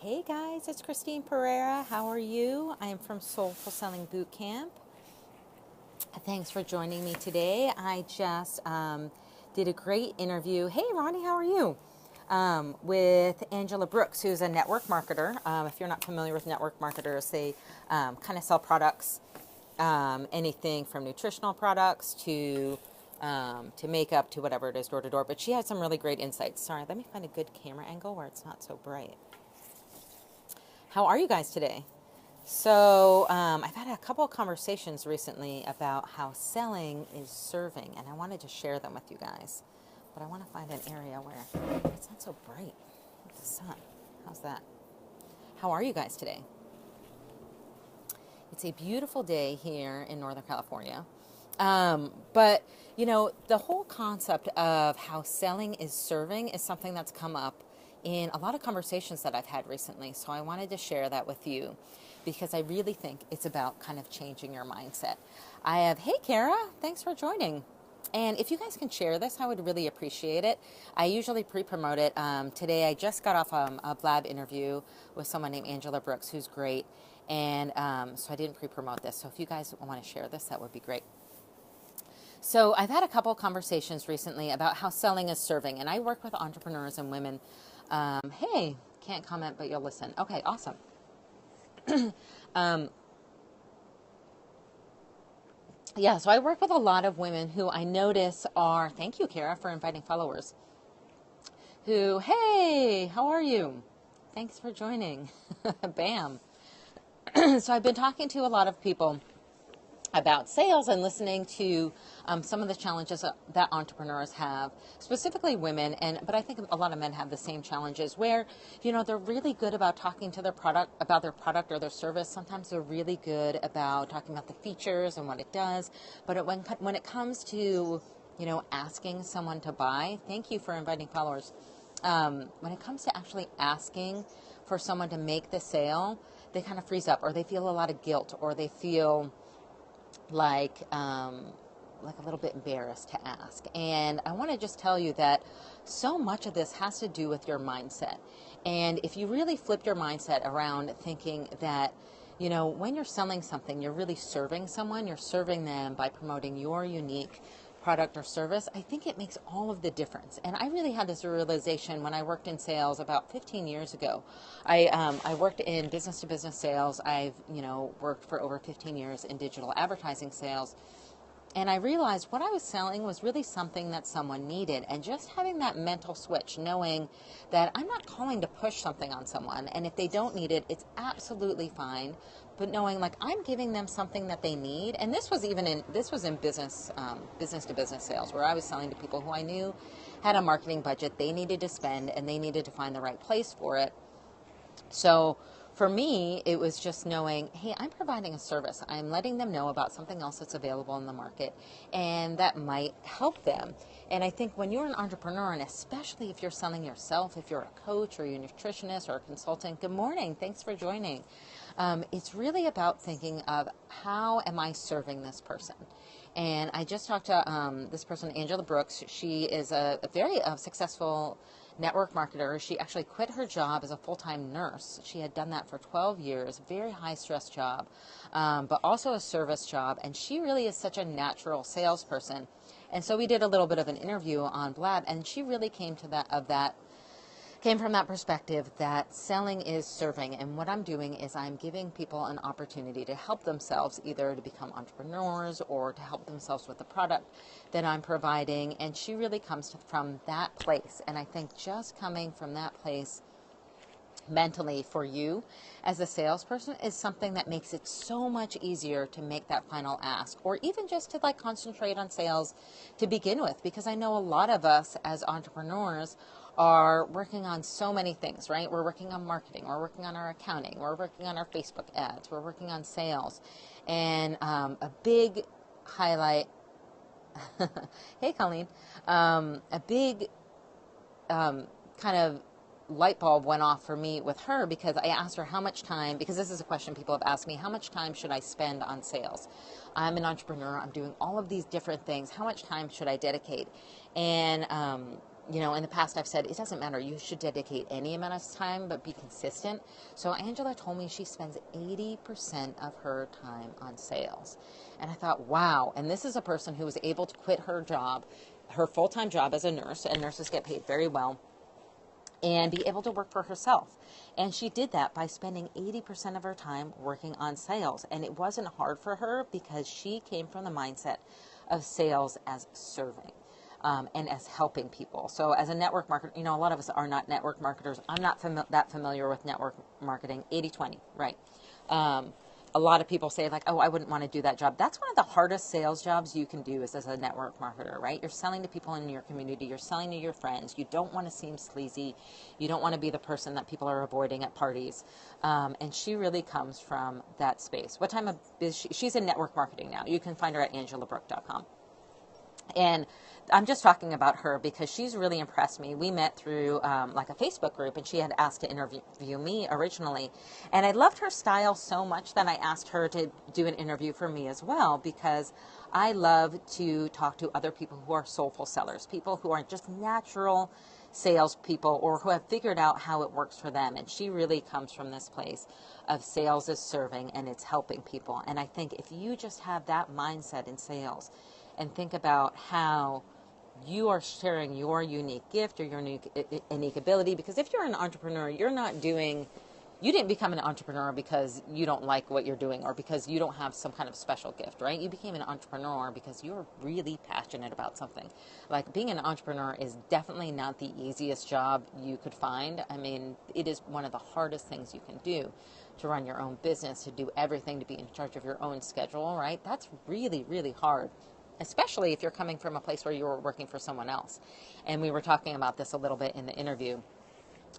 Hey guys, it's Christine Pereira. How are you? I am from Soulful Selling Bootcamp. Thanks for joining me today. I just did a great interview. Hey Ronnie, how are you? With Angela Brooks, who's a network marketer. If you're not familiar with network marketers, they kind of sell products, anything from nutritional products to makeup to whatever it is, door to door. But she had some really great insights. Sorry, let me find a good camera angle where it's not so bright. How are you guys today? So I've had a couple of conversations recently about how selling is serving, and I wanted to share them with you guys. But I want to find an area where it's not so bright with the sun. How's that? How are you guys today? It's a beautiful day here in Northern California. But, you know, the whole concept of how selling is serving is something that's come up in a lot of conversations that I've had recently. So I wanted to share that with you because I really think it's about kind of changing your mindset. Hey Kara, thanks for joining. And if you guys can share this, I would really appreciate it. I usually pre-promote it. Today I just got off a Blab interview with someone named Angela Brooks, who's great. And so I didn't pre-promote this. So if you guys want to share this, that would be great. So I've had a couple of conversations recently about how selling is serving. And I work with entrepreneurs and women. Hey, can't comment, but you'll listen. Okay, awesome. Yeah, so I work with a lot of women who I notice are, thank you, Kara, for inviting followers, who, hey, how are you? Thanks for joining. Bam. So I've been talking to a lot of people about sales and listening to some of the challenges that entrepreneurs have, specifically women, but I think a lot of men have the same challenges where, you know, they're really good about talking to about their product or their service. Sometimes they're really good about talking about the features and what it does, but when it comes to, you know, asking someone to buy, thank you for inviting followers. When it comes to actually asking for someone to make the sale, they kind of freeze up, or they feel a lot of guilt, or they feel like a little bit embarrassed to ask. And I want to just tell you that so much of this has to do with your mindset. And if you really flip your mindset around thinking that, you know, when you're selling something, you're really serving someone, you're serving them by promoting your unique product or service, I think it makes all of the difference. And I really had this realization when I worked in sales about 15 years ago. I worked in business-to-business sales. I've, you know, worked for over 15 years in digital advertising sales. And I realized what I was selling was really something that someone needed. And just having that mental switch, knowing that I'm not calling to push something on someone, and if they don't need it, it's absolutely fine. But knowing like I'm giving them something that they need, and this was in business, business-to-business sales, where I was selling to people who I knew had a marketing budget they needed to spend, and they needed to find the right place for it. So for me, it was just knowing, hey, I'm providing a service. I'm letting them know about something else that's available in the market, and that might help them. And I think when you're an entrepreneur, and especially if you're selling yourself, if you're a coach or you're a nutritionist or a consultant, good morning, thanks for joining. It's really about thinking of how am I serving this person? And I just talked to this person, Angela Brooks. She is a very successful network marketer. She actually quit her job as a full-time nurse. She had done that for 12 years, very high-stress job, but also a service job. And she really is such a natural salesperson. And so we did a little bit of an interview on Blab, and she really came from that perspective that selling is serving. And what I'm doing is I'm giving people an opportunity to help themselves, either to become entrepreneurs or to help themselves with the product that I'm providing. And she really comes from that place. And I think just coming from that place mentally for you as a salesperson is something that makes it so much easier to make that final ask, or even just to like concentrate on sales to begin with, because I know a lot of us as entrepreneurs are working on so many things, right? We're working on marketing, we're working on our accounting, we're working on our Facebook ads, we're working on sales. And a big highlight, hey Colleen, a big kind of light bulb went off for me with her, because I asked her how much time, because this is a question people have asked me, how much time should I spend on sales? I'm an entrepreneur, I'm doing all of these different things, how much time should I dedicate? And in the past I've said it doesn't matter. You should dedicate any amount of time, but be consistent. So Angela told me she spends 80% of her time on sales. And I thought, wow. And this is a person who was able to quit her job, her full-time job as a nurse, and nurses get paid very well, and be able to work for herself. And she did that by spending 80% of her time working on sales. And it wasn't hard for her because she came from the mindset of sales as serving. And as helping people. So as a network marketer, a lot of us are not network marketers. I'm not that familiar with network marketing. 80-20, right? A lot of people say like, oh, I wouldn't want to do that job. That's one of the hardest sales jobs you can do is as a network marketer, right? You're selling to people in your community. You're selling to your friends. You don't want to seem sleazy. You don't want to be the person that people are avoiding at parties. And she really comes from that space. What time is she? She's in network marketing now. You can find her at angelabrook.com. And I'm just talking about her because she's really impressed me. We met through like a Facebook group, and she had asked to interview me originally. And I loved her style so much that I asked her to do an interview for me as well, because I love to talk to other people who are soulful sellers, people who are just natural salespeople or who have figured out how it works for them. And she really comes from this place of sales is serving and it's helping people. And I think if you just have that mindset in sales and think about how you are sharing your unique gift or your unique ability, because if you're an entrepreneur, you didn't become an entrepreneur because you don't like what you're doing or because you don't have some kind of special gift, right? You became an entrepreneur because you're really passionate about something. Like being an entrepreneur is definitely not the easiest job you could find. I mean, it is one of the hardest things you can do to run your own business, to do everything, to be in charge of your own schedule, right? That's really, really hard, especially if you're coming from a place where you were working for someone else. And we were talking about this a little bit in the interview.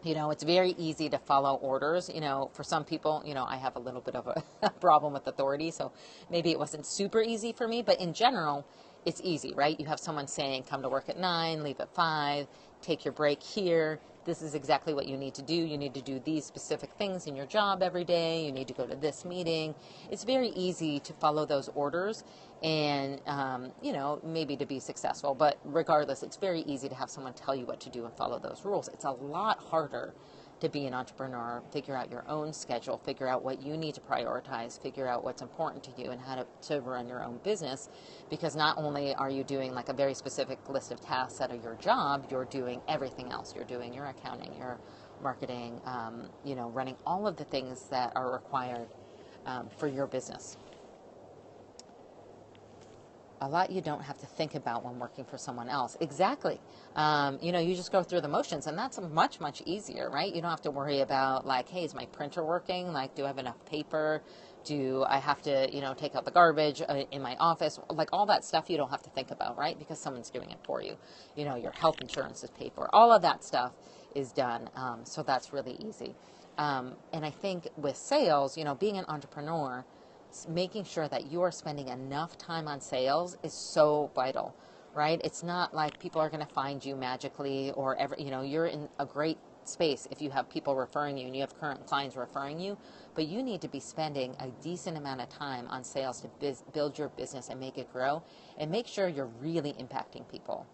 It's very easy to follow orders. For some people, I have a little bit of a problem with authority, so maybe it wasn't super easy for me, but in general, it's easy, right? You have someone saying, come to work at 9, leave at 5, take your break here. This is exactly what you need to do. You need to do these specific things in your job every day. You need to go to this meeting. It's very easy to follow those orders and, maybe to be successful. But regardless, it's very easy to have someone tell you what to do and follow those rules. It's a lot harder to be an entrepreneur, figure out your own schedule, figure out what you need to prioritize, figure out what's important to you and how to run your own business. Because not only are you doing like a very specific list of tasks out of your job, you're doing everything else. You're doing your accounting, your marketing, running all of the things that are required for your business. A lot you don't have to think about when working for someone else. Exactly. You just go through the motions, and that's much, much easier, right? You don't have to worry about like, hey, is my printer working? Like, do I have enough paper? Do I have to, take out the garbage in my office? Like all that stuff you don't have to think about, right? Because someone's doing it for you. Your health insurance is paid for. All of that stuff is done. So that's really easy. And I think with sales, being an entrepreneur, making sure that you are spending enough time on sales is so vital, right? It's not like people are going to find you magically or ever, you're in a great space if you have people referring you and you have current clients referring you, but you need to be spending a decent amount of time on sales to build your business and make it grow and make sure you're really impacting people.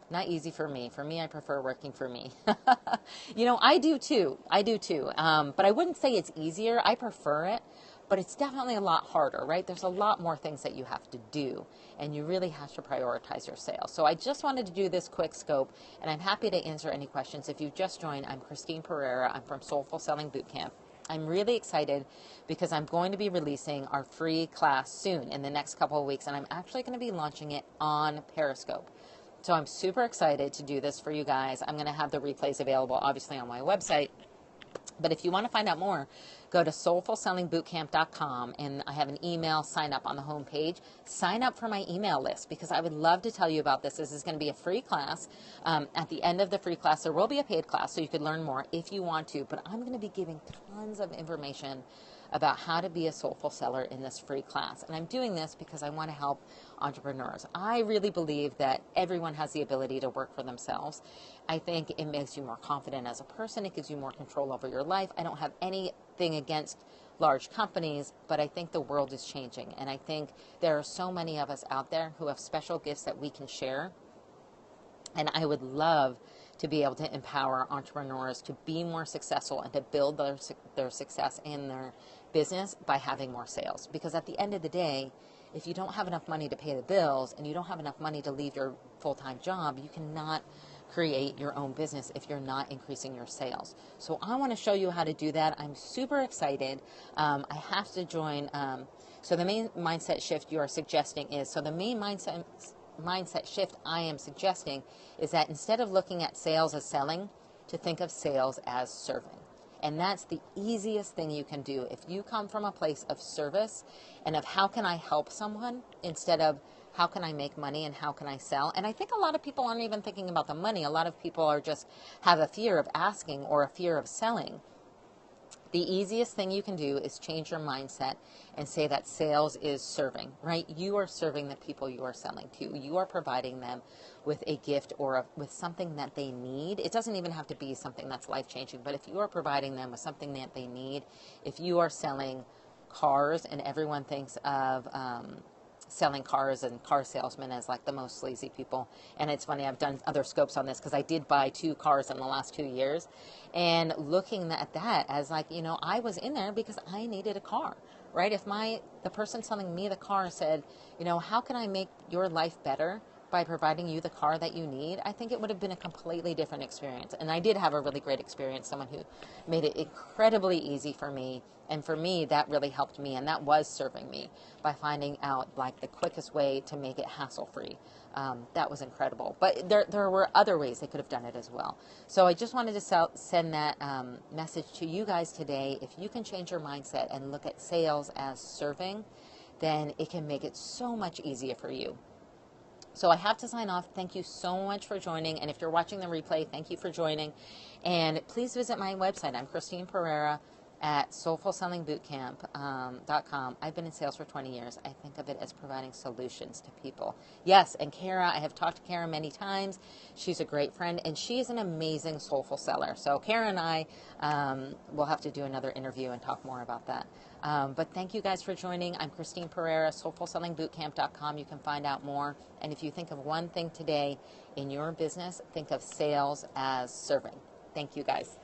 Not easy for me. For me, I prefer working for me. I do too. But I wouldn't say it's easier. I prefer it. But it's definitely a lot harder, right? There's a lot more things that you have to do, and you really have to prioritize your sales. So I just wanted to do this quick scope, and I'm happy to answer any questions. If you've just joined, I'm Christine Pereira. I'm from Soulful Selling Bootcamp. I'm really excited because I'm going to be releasing our free class soon in the next couple of weeks, and I'm actually going to be launching it on Periscope. So I'm super excited to do this for you guys. I'm going to have the replays available, obviously, on my website. But if you want to find out more, go to soulfulsellingbootcamp.com, and I have an email sign up on the homepage. Sign up for my email list because I would love to tell you about this. This is going to be a free class. At the end of the free class, there will be a paid class, so you could learn more if you want to. But I'm going to be giving tons of information about how to be a soulful seller in this free class. And I'm doing this because I want to help entrepreneurs. I really believe that everyone has the ability to work for themselves. I think it makes you more confident as a person. It gives you more control over your life. I don't have anything against large companies, but I think the world is changing. And I think there are so many of us out there who have special gifts that we can share. And I would love to be able to empower entrepreneurs to be more successful and to build their success in their business by having more sales. Because at the end of the day, if you don't have enough money to pay the bills and you don't have enough money to leave your full-time job, you cannot create your own business if you're not increasing your sales. So I want to show you how to do that. I'm super excited. I have to join. So the main mindset shift you are suggesting is, so the main mindset shift I am suggesting is that instead of looking at sales as selling, to think of sales as serving. And that's the easiest thing you can do. If you come from a place of service and of how can I help someone instead of how can I make money and how can I sell? And I think a lot of people aren't even thinking about the money. A lot of people are just have a fear of asking or a fear of selling. The easiest thing you can do is change your mindset and say that sales is serving, right? You are serving the people you are selling to. You are providing them with a gift or with something that they need. It doesn't even have to be something that's life-changing, but if you are providing them with something that they need, if you are selling cars and everyone thinks of selling cars and car salesmen as like the most sleazy people. And it's funny, I've done other scopes on this because I did buy 2 cars in the last 2 years, and looking at that as like, I was in there because I needed a car, right? If the person selling me the car said, how can I make your life better by providing you the car that you need, I think it would have been a completely different experience. And I did have a really great experience, someone who made it incredibly easy for me. And for me, that really helped me. And that was serving me by finding out like the quickest way to make it hassle-free. That was incredible. But there were other ways they could have done it as well. So I just wanted to send that message to you guys today. If you can change your mindset and look at sales as serving, then it can make it so much easier for you. So I have to sign off. Thank you so much for joining. And if you're watching the replay, thank you for joining. And please visit my website. I'm Christine Pereira at soulfulsellingbootcamp.com. I've been in sales for 20 years. I think of it as providing solutions to people. Yes, and Kara, I have talked to Kara many times. She's a great friend, and she is an amazing soulful seller. So Kara and I will have to do another interview and talk more about that. But thank you guys for joining. I'm Christine Pereira, soulfulsellingbootcamp.com. You can find out more. And if you think of one thing today in your business, think of sales as serving. Thank you guys.